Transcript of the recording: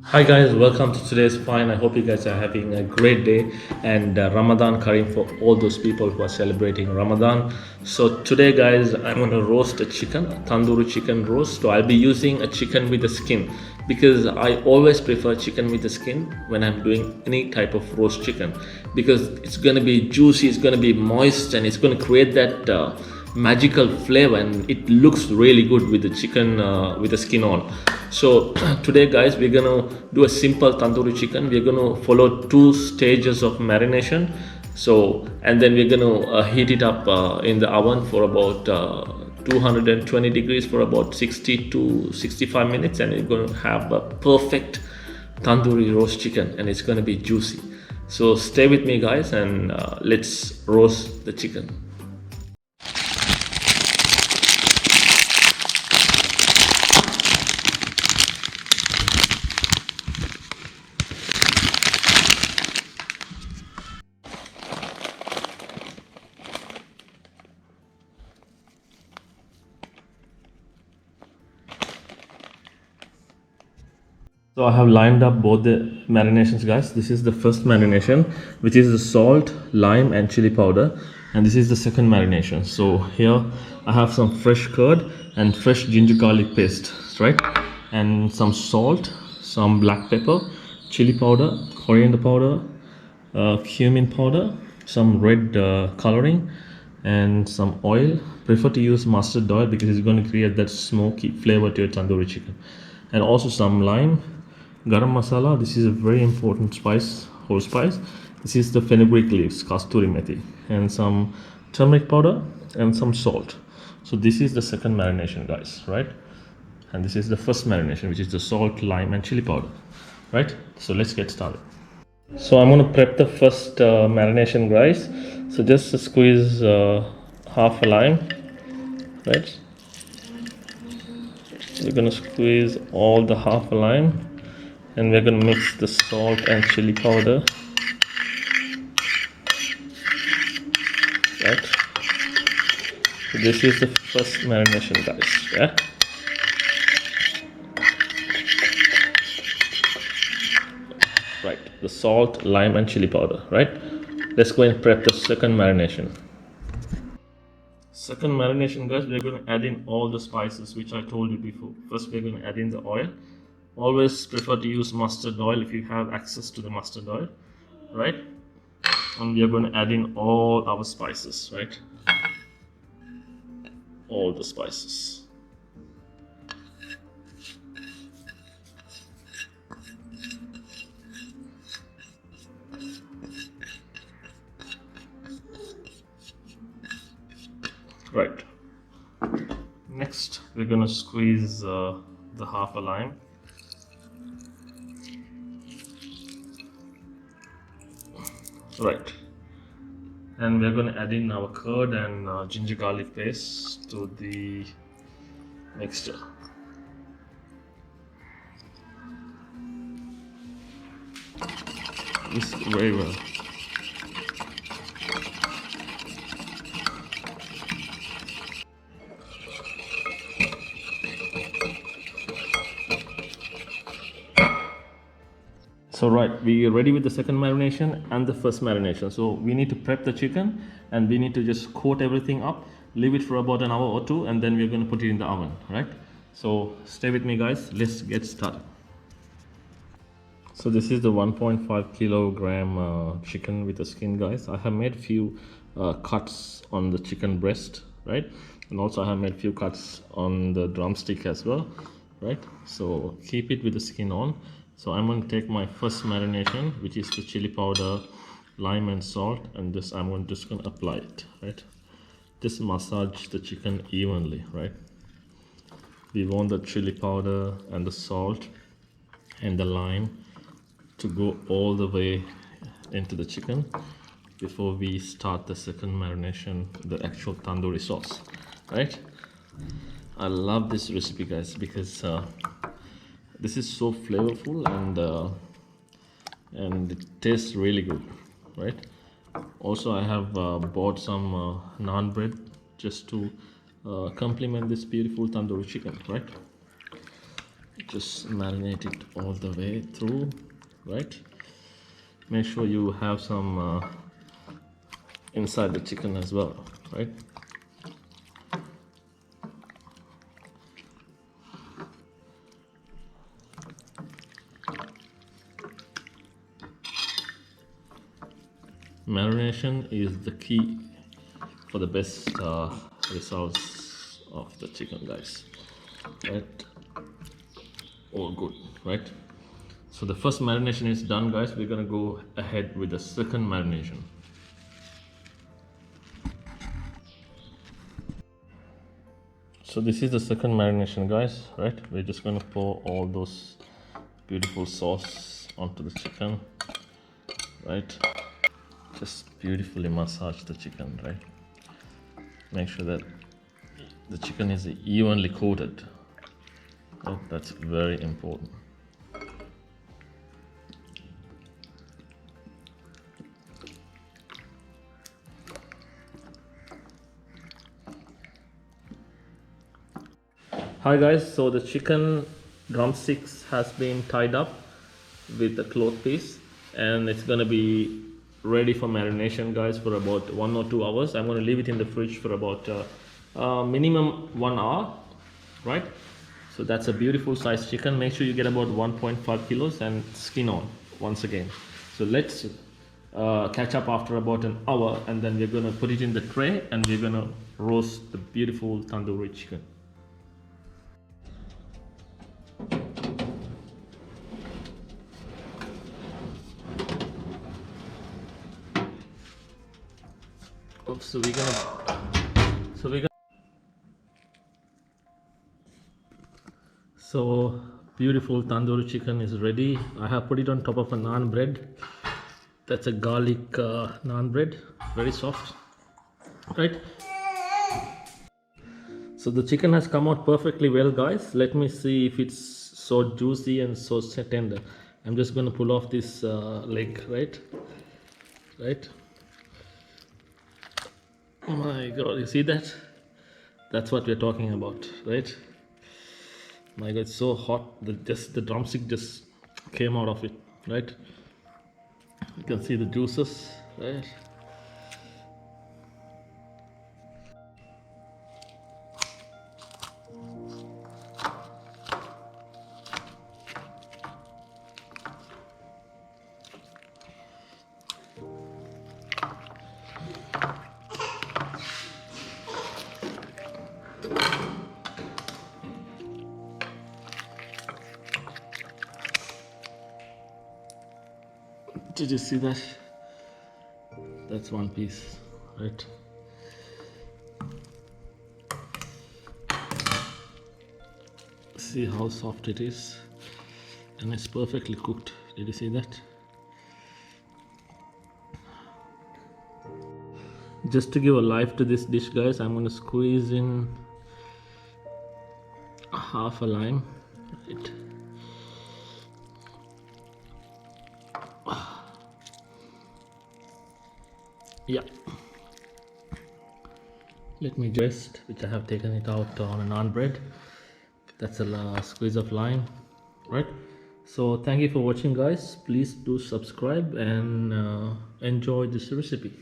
Hi guys, welcome to today's Fine. I hope you guys are having a great day and Ramadan Kareem for all those people who are celebrating Ramadan. So today guys, I'm going to roast a chicken, a tandoori chicken roast. So I'll be using a chicken with the skin because I always prefer chicken with the skin when I'm doing any type of roast chicken because it's going to be juicy, it's going to be moist, and it's going to create that magical flavor, and it looks really good with the chicken with the skin on. So today guys, we're gonna do a simple tandoori chicken. We're gonna follow two stages of marination. So and then we're gonna heat it up in the oven for about 220 degrees for about 60 to 65 minutes, and we're gonna have a perfect tandoori roast chicken, and it's gonna be juicy. So stay with me guys, and let's roast the chicken. So I have lined up both the marinations guys. This is the first marination, which is the salt, lime and chili powder, and this is the second marination. So here I have some fresh curd and fresh ginger garlic paste, right? And some salt, some black pepper, chili powder, coriander powder, cumin powder, some red coloring, and some oil. Prefer to use mustard oil because it's going to create that smoky flavor to your tandoori chicken. And also some lime, garam masala. This is a very important spice, whole spice. This is the fenugreek leaves, kasturi methi, and some turmeric powder and some salt. So this is the second marination guys, right? And this is the first marination, which is the salt, lime and chili powder, right? So let's get started. So I'm going to prep the first marination guys. So just squeeze half a lime, right? We're going to squeeze all the half a lime, and we're going to mix the salt and chili powder, right? So this is the first marination guys, yeah. Right, the salt, lime and chili powder, right? Let's go and prep the second marination. Second marination guys, we're going to add in all the spices which I told you before. First we're going to add in the oil. Always prefer to use mustard oil if you have access to the mustard oil, right? And we are going to add in all our spices, right? All the spices. Right. Next, we're going to squeeze the half a lime. Right. And we're going to add in our curd and ginger garlic paste to the mixture. Mix it very well. So right, we are ready with the second marination and the first marination. So we need to prep the chicken, and we need to just coat everything up, leave it for about an hour or two, and then we're going to put it in the oven, right? So stay with me guys, let's get started. So this is the 1.5 kilogram chicken with the skin guys. I have made few cuts on the chicken breast, right? And also I have made few cuts on the drumstick as well, right? So keep it with the skin on. So I'm going to take my first marination, which is the chili powder, lime and salt, and this I'm just going to apply it, right? Just massage the chicken evenly, right? We want the chili powder and the salt and the lime to go all the way into the chicken before we start the second marination, the actual tandoori sauce, right? I love this recipe guys because this is so flavorful and it tastes really good, right? Also I have bought some naan bread just to complement this beautiful tandoori chicken, right? just marinate it all the way through, right? Make sure you have some inside the chicken as well, right? Marination is the key for the best results of the chicken, guys, right? All good, right? So the first marination is done, guys. We're gonna go ahead with the second marination. So this is the second marination, guys, right? We're just gonna pour all those beautiful sauce onto the chicken, right? Just beautifully massage the chicken, right? Make sure that the chicken is evenly coated. Oh, that's very important. Hi guys, so the chicken drumsticks has been tied up with a cloth piece and it's gonna be ready for marination, guys, for about 1 or 2 hours. I'm gonna leave it in the fridge for about minimum 1 hour, right? So that's a beautiful sized chicken. Make sure you get about 1.5 kilos and skin on once again. So let's catch up after about an hour and then we're gonna put it in the tray and we're gonna roast the beautiful tandoori chicken. So beautiful tandoori chicken is ready. I have put it on top of a naan bread. That's a garlic naan bread, very soft, right? So the chicken has come out perfectly well, guys. Let me see if it's so juicy and so tender. I'm just going to pull off this leg, right? Oh my god, you see that? That's what we're talking about, right? My god, it's so hot. The drumstick just came out of it, right? You can see the juices, right? Did you see that? That's one piece, right? See how soft it is, and it's perfectly cooked. Did you see that? Just to give a life to this dish, guys, I'm going to squeeze in half a lime, right? Yeah, let me just, which I have taken it out on a naan bread. That's a squeeze of lime, right? So thank you for watching, guys. Please do subscribe and enjoy this recipe.